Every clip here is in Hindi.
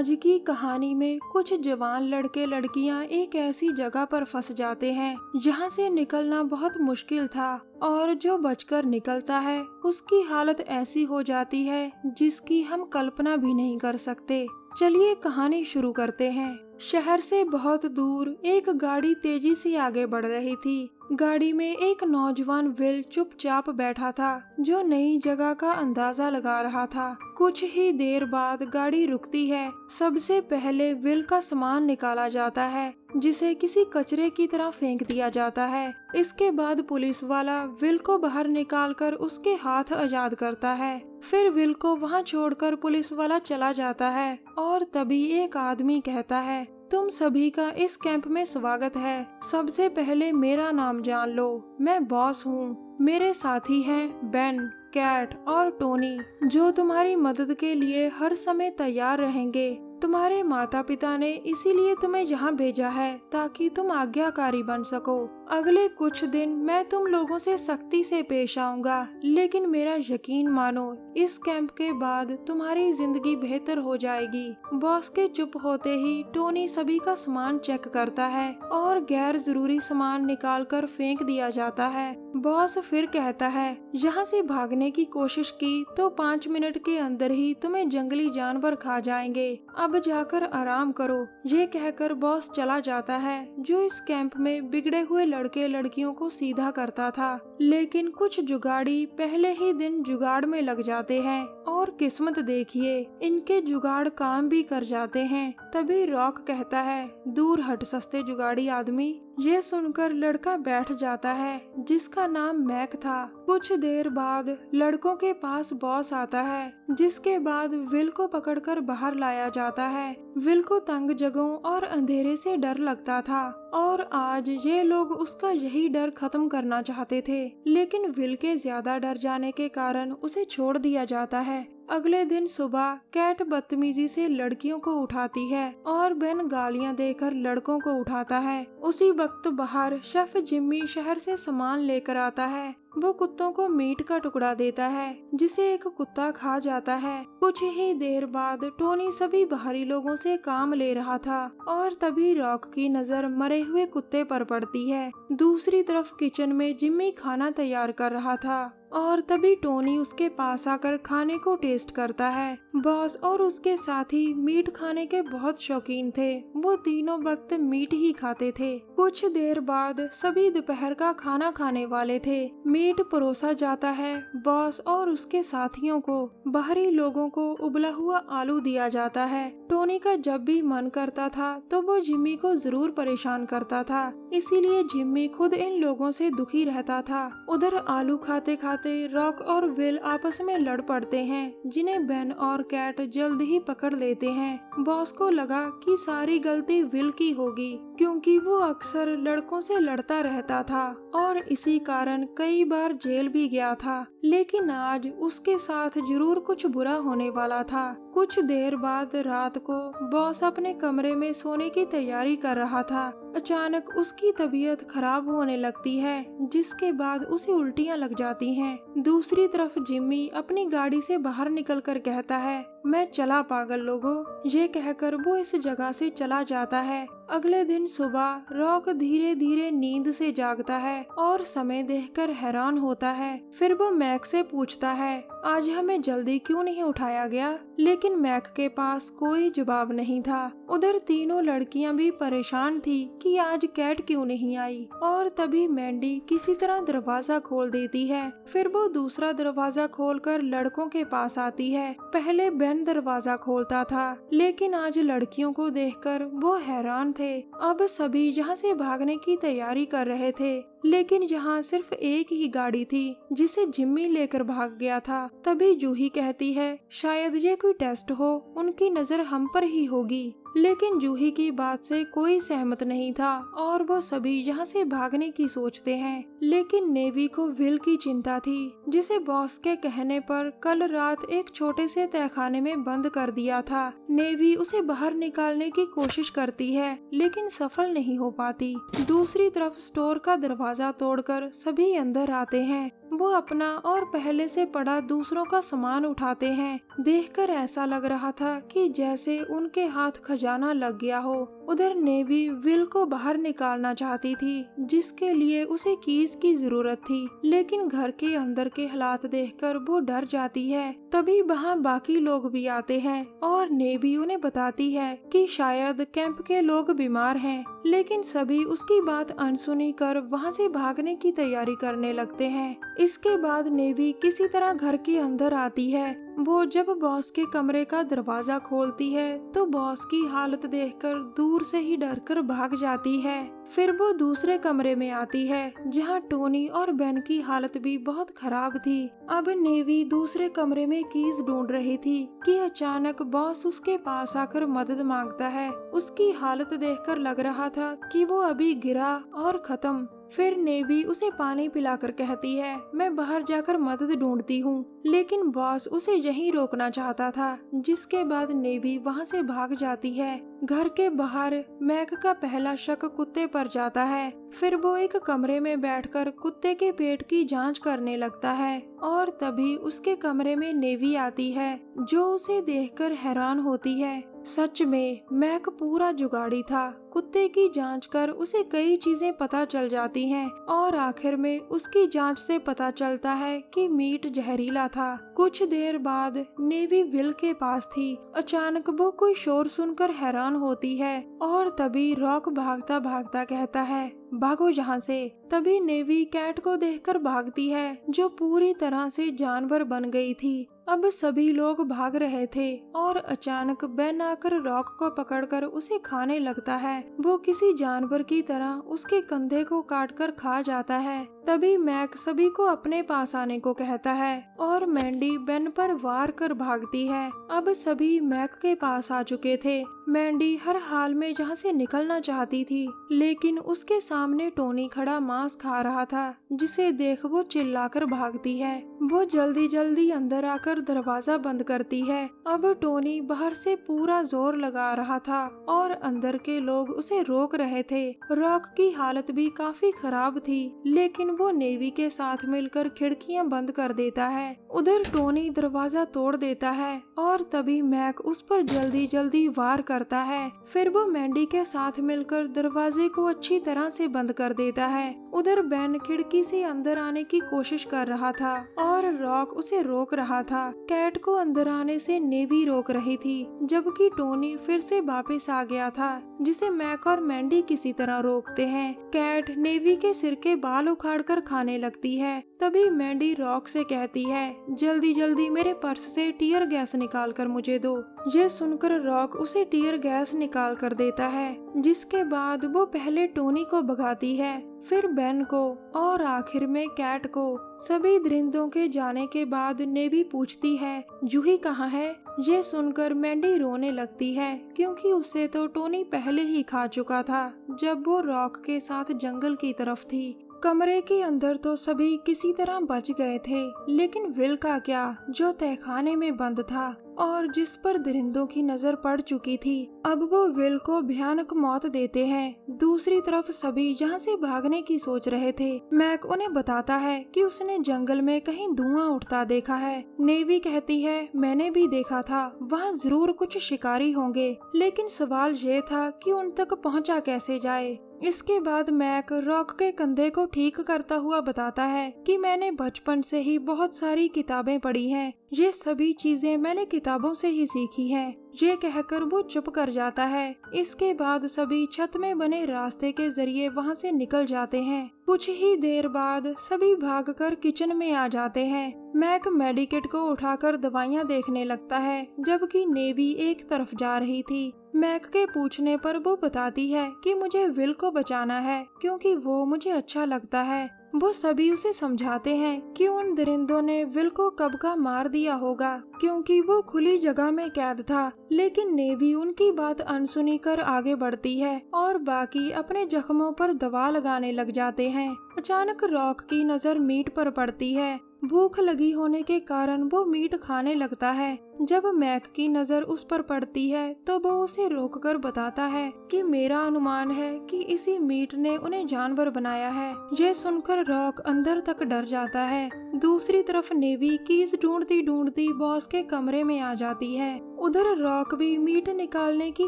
आज की कहानी में कुछ जवान लड़के लड़कियां एक ऐसी जगह पर फंस जाते हैं जहां से निकलना बहुत मुश्किल था और जो बचकर निकलता है उसकी हालत ऐसी हो जाती है जिसकी हम कल्पना भी नहीं कर सकते। चलिए कहानी शुरू करते हैं। शहर से बहुत दूर एक गाड़ी तेजी से आगे बढ़ रही थी। गाड़ी में एक नौजवान विल चुपचाप बैठा था जो नई जगह का अंदाजा लगा रहा था। कुछ ही देर बाद गाड़ी रुकती है। सबसे पहले विल का सामान निकाला जाता है जिसे किसी कचरे की तरह फेंक दिया जाता है। इसके बाद पुलिस वाला विल को बाहर निकालकर उसके हाथ आजाद करता है। फिर विल को वहां छोड़कर पुलिस वाला चला जाता है और तभी एक आदमी कहता है, तुम सभी का इस कैंप में स्वागत है। सबसे पहले मेरा नाम जान लो, मैं बॉस हूँ। मेरे साथी हैं बेन, कैट और टोनी जो तुम्हारी मदद के लिए हर समय तैयार रहेंगे। तुम्हारे माता पिता ने इसीलिए तुम्हें यहाँ भेजा है ताकि तुम आज्ञाकारी बन सको। अगले कुछ दिन मैं तुम लोगों से सख्ती से पेश आऊंगा, लेकिन मेरा यकीन मानो, इस कैंप के बाद तुम्हारी जिंदगी बेहतर हो जाएगी। बॉस के चुप होते ही टोनी सभी का सामान चेक करता है और गैर जरूरी सामान निकालकर फेंक दिया जाता है। बॉस फिर कहता है, यहाँ से भागने की कोशिश की तो 5 मिनट के अंदर ही तुम्हें जंगली जानवर खा जाएंगे। अब जाकर आराम करो। ये कहकर बॉस चला जाता है जो इस कैंप में बिगड़े हुए लड़के लड़कियों को सीधा करता था। लेकिन कुछ जुगाड़ी पहले ही दिन जुगाड़ में लग जाते हैं और किस्मत देखिए, इनके जुगाड़ काम भी कर जाते हैं। तभी रॉक कहता है, दूर हट सस्ते जुगाड़ी आदमी। ये सुनकर लड़का बैठ जाता है जिसका नाम मैक था। कुछ देर बाद लड़कों के पास बॉस आता है, जिसके बाद विल को पकड़कर बाहर लाया जाता है। विल को तंग जगहों और अंधेरे से डर लगता था और आज ये लोग उसका यही डर खत्म करना चाहते थे, लेकिन विल के ज्यादा डर जाने के कारण उसे छोड़ दिया जाता है। अगले दिन सुबह कैट बदतमीजी से लड़कियों को उठाती है और बेन गालियां देकर लड़कों को उठाता है। उसी वक्त बाहर शेफ जिम्मी शहर से सामान लेकर आता है। वो कुत्तों को मीट का टुकड़ा देता है जिसे एक कुत्ता खा जाता है। कुछ ही देर बाद टोनी सभी बाहरी लोगों से काम ले रहा था और तभी रॉक की नजर मरे हुए कुत्ते पर पड़ती है। दूसरी तरफ किचन में जिम्मी खाना तैयार कर रहा था और तभी टोनी उसके पास आकर खाने को टेस्ट करता है। बॉस और उसके साथी मीट खाने के बहुत शौकीन थे। वो तीनों वक्त मीट ही खाते थे। कुछ देर बाद सभी दोपहर का खाना खाने वाले थे। मीट परोसा जाता है। बॉस और उसके साथियों को बाहरी लोगों को उबला हुआ आलू दिया जाता है। टोनी का जब भी मन करता था तो वो जिम्मी को जरूर परेशान करता था, इसीलिए जिम्मी खुद इन लोगों से दुखी रहता था। उधर आलू खाते खाते रॉक और विल आपस में लड़ पड़ते हैं, जिन्हें बेन और कैट जल्द ही पकड़ लेते हैं। बॉस को लगा कि सारी गलती विल की होगी क्योंकि वो अक्सर लड़कों से लड़ता रहता था और इसी कारण कई बार जेल भी गया था, लेकिन आज उसके साथ जरूर कुछ बुरा होने वाला था। कुछ देर बाद रात को बॉस अपने कमरे में सोने की तैयारी कर रहा था। अचानक उसकी तबीयत खराब होने लगती है, जिसके बाद उसे उल्टियां लग जाती हैं। दूसरी तरफ जिम्मी अपनी गाड़ी से बाहर निकलकर कहता है, मैं चला पागल लोगों। ये कहकर वो इस जगह से चला जाता है। अगले दिन सुबह रॉक धीरे धीरे नींद से जागता है और समय देखकर हैरान होता है। फिर वो मैक से पूछता है, आज हमें जल्दी क्यों नहीं उठाया गया? लेकिन मैक के पास कोई जवाब नहीं था। उधर तीनों लड़कियां भी परेशान थी कि आज कैट क्यों नहीं आई और तभी मैंडी किसी तरह दरवाजा खोल देती है। फिर वो दूसरा दरवाजा खोलकर लड़कों के पास आती है। पहले बेन दरवाजा खोलता था, लेकिन आज लड़कियों को देखकर वो हैरान थे। अब सभी यहाँ से भागने की तैयारी कर रहे थे, लेकिन यहाँ सिर्फ एक ही गाड़ी थी जिसे जिम्मी लेकर भाग गया था। तभी जूही कहती है, शायद ये कोई टेस्ट हो, उनकी नजर हम पर ही होगी। लेकिन जूही की बात से कोई सहमत नहीं था और वो सभी यहाँ से भागने की सोचते हैं। लेकिन नेवी को विल की चिंता थी, जिसे बॉस के कहने पर कल रात एक छोटे से तहखाने में बंद कर दिया था। नेवी उसे बाहर निकालने की कोशिश करती है, लेकिन सफल नहीं हो पाती। दूसरी तरफ स्टोर का दरवाजा तोड़कर सभी अंदर आते हैं। वो अपना और पहले से पड़ा दूसरों का सामान उठाते हैं। देखकर ऐसा लग रहा था कि जैसे उनके हाथ खजाना लग गया हो। उधर नेवी विल को बाहर निकालना चाहती थी, जिसके लिए उसे कीज की जरूरत थी, लेकिन घर के अंदर के हालात देखकर वो डर जाती है। तभी वहाँ बाकी लोग भी आते हैं और नेवी उन्हें बताती है कि शायद कैंप के लोग बीमार हैं, लेकिन सभी उसकी बात अनसुनी कर वहाँ से भागने की तैयारी करने लगते हैं। इसके बाद नेवी किसी तरह घर के अंदर आती है। वो जब बॉस के कमरे का दरवाजा खोलती है तो बॉस की हालत देखकर दूर से ही डरकर भाग जाती है। फिर वो दूसरे कमरे में आती है जहाँ टोनी और बेन की हालत भी बहुत खराब थी। अब नेवी दूसरे कमरे में कीज ढूंढ रही थी कि अचानक बॉस उसके पास आकर मदद मांगता है। उसकी हालत देखकर लग रहा था कि वो अभी गिरा और खत्म। फिर नेवी उसे पानी पिलाकर कहती है, मैं बाहर जाकर मदद ढूंढती हूँ, लेकिन बॉस उसे यहीं रोकना चाहता था। जिसके बाद नेवी वहाँ से भाग जाती है। घर के बाहर मैक का पहला शक कुत्ते पर जाता है। फिर वो एक कमरे में बैठकर कुत्ते के पेट की जांच करने लगता है और तभी उसके कमरे में नेवी आती है, जो उसे देखकर हैरान होती है। सच में मैक पूरा जुगाड़ी था। कुत्ते की जांच कर उसे कई चीजें पता चल जाती हैं और आखिर में उसकी जांच से पता चलता है कि मीट जहरीला था। कुछ देर बाद नेवी विल के पास थी। अचानक वो कोई शोर सुनकर हैरान होती है और तभी रॉक भागता भागता कहता है, भागो यहाँ से। तभी नेवी कैट को देखकर भागती है, जो पूरी तरह से जानवर बन गई थी। अब सभी लोग भाग रहे थे और अचानक बेन आकर रॉक को पकड़कर उसे खाने लगता है। वो किसी जानवर की तरह उसके कंधे को काटकर खा जाता है। तभी मैक सभी को अपने पास आने को कहता है और मैंडी बेन पर वार कर भागती है। अब सभी मैक के पास आ चुके थे। मैंडी हर हाल में जहाँ से निकलना चाहती थी, लेकिन उसके सामने टोनी खड़ा मांस खा रहा था, जिसे देख वो चिल्लाकर भागती है। वो जल्दी जल्दी अंदर आकर दरवाजा बंद करती है। अब टोनी बाहर से पूरा जोर लगा रहा था और अंदर के लोग उसे रोक रहे थे। रॉक की हालत भी काफी खराब थी, लेकिन वो नेवी के साथ मिलकर खिड़कियां बंद कर देता है। उधर टोनी दरवाजा तोड़ देता है और तभी मैक उस पर जल्दी जल्दी वार करता है। फिर वो मैंडी के साथ मिलकर दरवाजे को अच्छी तरह से बंद कर देता है। उधर बेन खिड़की से अंदर आने की कोशिश कर रहा था और रॉक उसे रोक रहा था। कैट को अंदर आने से नेवी रोक रही थी, जबकि टोनी फिर से वापस आ गया था, जिसे मैक और मैंडी किसी तरह रोकते हैं। कैट नेवी के सिर के बाल उखाड़कर खाने लगती है। तभी मैंडी रॉक से कहती है, जल्दी जल्दी मेरे पर्स से टीयर गैस निकाल कर मुझे दो। ये सुनकर रॉक उसे टीयर गैस निकाल कर देता है, जिसके बाद वो पहले टोनी को भगाती है, फिर बेन को और आखिर में कैट को। सभी दरिंदों के जाने के बाद नेवी पूछती है, जूही कहाँ है? ये सुनकर मैंडी रोने लगती है, क्योंकि उसे तो टोनी पहले ही खा चुका था जब वो रॉक के साथ जंगल की तरफ थी। कमरे के अंदर तो सभी किसी तरह बच गए थे, लेकिन विल का क्या, जो तहखाने में बंद था और जिस पर दरिंदों की नजर पड़ चुकी थी। अब वो विल को भयानक मौत देते हैं। दूसरी तरफ सभी यहाँ से भागने की सोच रहे थे। मैक उन्हें बताता है कि उसने जंगल में कहीं धुआं उठता देखा है। नेवी कहती है, मैंने भी देखा था, वहाँ जरूर कुछ शिकारी होंगे, लेकिन सवाल ये था कि उन तक पहुँचा कैसे जाए। इसके बाद मैक रॉक के कंधे को ठीक करता हुआ बताता है कि मैंने बचपन से ही बहुत सारी किताबें पढ़ी हैं। ये सभी चीजें मैंने किताबों से ही सीखी हैं। ये कहकर वो चुप कर जाता है। इसके बाद सभी छत में बने रास्ते के जरिए वहाँ से निकल जाते हैं। कुछ ही देर बाद सभी भागकर किचन में आ जाते हैं। मैक मेडिकेट को उठाकर दवाइयाँ देखने लगता है, जबकि नेवी एक तरफ जा रही थी। मैक के पूछने पर वो बताती है कि मुझे विल को बचाना है, क्योंकि वो मुझे अच्छा लगता है। वो सभी उसे समझाते हैं कि उन दरिंदों ने विल को कब का मार दिया होगा, क्योंकि वो खुली जगह में कैद था। लेकिन नेवी उनकी बात अनसुनी कर आगे बढ़ती है और बाकी अपने जख्मों पर दवा लगाने लग जाते हैं। अचानक रॉक की नजर मीट पर पड़ती है। भूख लगी होने के कारण वो मीट खाने लगता है। जब मैक की नजर उस पर पड़ती है तो वो उसे रोककर बताता है कि मेरा अनुमान है कि इसी मीट ने उन्हें जानवर बनाया है। ये सुनकर रॉक अंदर तक डर जाता है। दूसरी तरफ नेवी कीज ढूंढती ढूंढती बॉस के कमरे में आ जाती है। उधर रॉक भी मीट निकालने की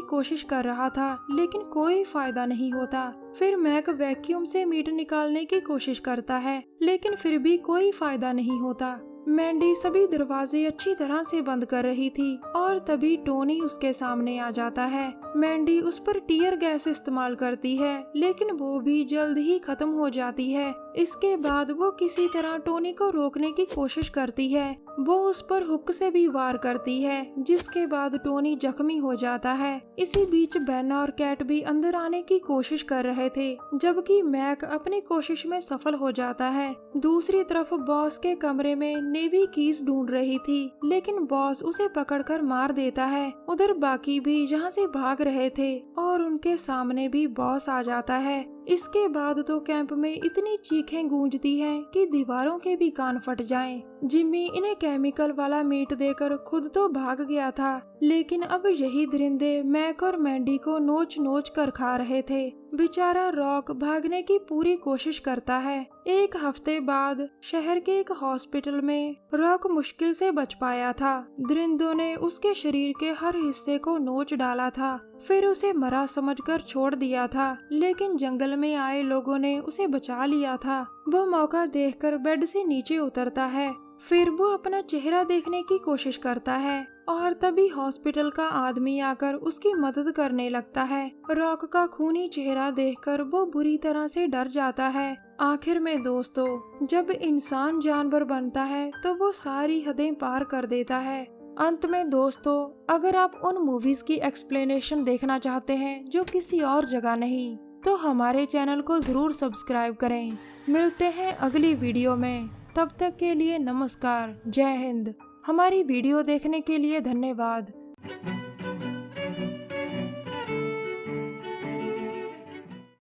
कोशिश कर रहा था, लेकिन कोई फायदा नहीं होता। फिर मैक वैक्यूम से मीट निकालने की कोशिश करता है, लेकिन फिर भी कोई फायदा नहीं होता। मैंडी सभी दरवाजे अच्छी तरह से बंद कर रही थी और तभी टोनी उसके सामने आ जाता है। मैंडी उस पर टीयर गैस इस्तेमाल करती है, लेकिन वो भी जल्द ही खत्म हो जाती है। इसके बाद वो किसी तरह टोनी को रोकने की कोशिश करती है। वो उस पर हुक से भी वार करती है, जिसके बाद टोनी जख्मी हो जाता है। इसी बीच बेन और कैट भी अंदर आने की कोशिश कर रहे थे, जबकि मैक अपनी कोशिश में सफल हो जाता है। दूसरी तरफ बॉस के कमरे में नेवी कीज ढूंढ रही थी, लेकिन बॉस उसे पकड़कर मार देता है। उधर बाकी भी यहाँ से भाग रहे थे और उनके सामने भी बॉस आ जाता है। इसके बाद तो कैंप में इतनी चीखें गूंजती हैं कि दीवारों के भी कान फट जाएं। जिम्मी इन्हें केमिकल वाला मीट देकर खुद तो भाग गया था, लेकिन अब यही दरिंदे मैक और मैंडी को नोच नोच कर खा रहे थे। बेचारा रॉक भागने की पूरी कोशिश करता है। एक हफ्ते बाद शहर के एक हॉस्पिटल में रॉक मुश्किल से बच पाया था। दरिंदों ने उसके शरीर के हर हिस्से को नोच डाला था, फिर उसे मरा समझकर छोड़ दिया था, लेकिन जंगल में आए लोगों ने उसे बचा लिया था। वो मौका देखकर बेड से नीचे उतरता है। फिर वो अपना चेहरा देखने की कोशिश करता है और तभी हॉस्पिटल का आदमी आकर उसकी मदद करने लगता है। रॉक का खूनी चेहरा देखकर वो बुरी तरह से डर जाता है। आखिर में दोस्तों, जब इंसान जानवर बनता है तो वो सारी हदें पार कर देता है। अंत में दोस्तों, अगर आप उन मूवीज की एक्सप्लेनेशन देखना चाहते हैं जो किसी और जगह नहीं, तो हमारे चैनल को जरूर सब्सक्राइब करें। मिलते हैं अगली वीडियो में, तब तक के लिए नमस्कार, जय हिंद। हमारी वीडियो देखने के लिए धन्यवाद।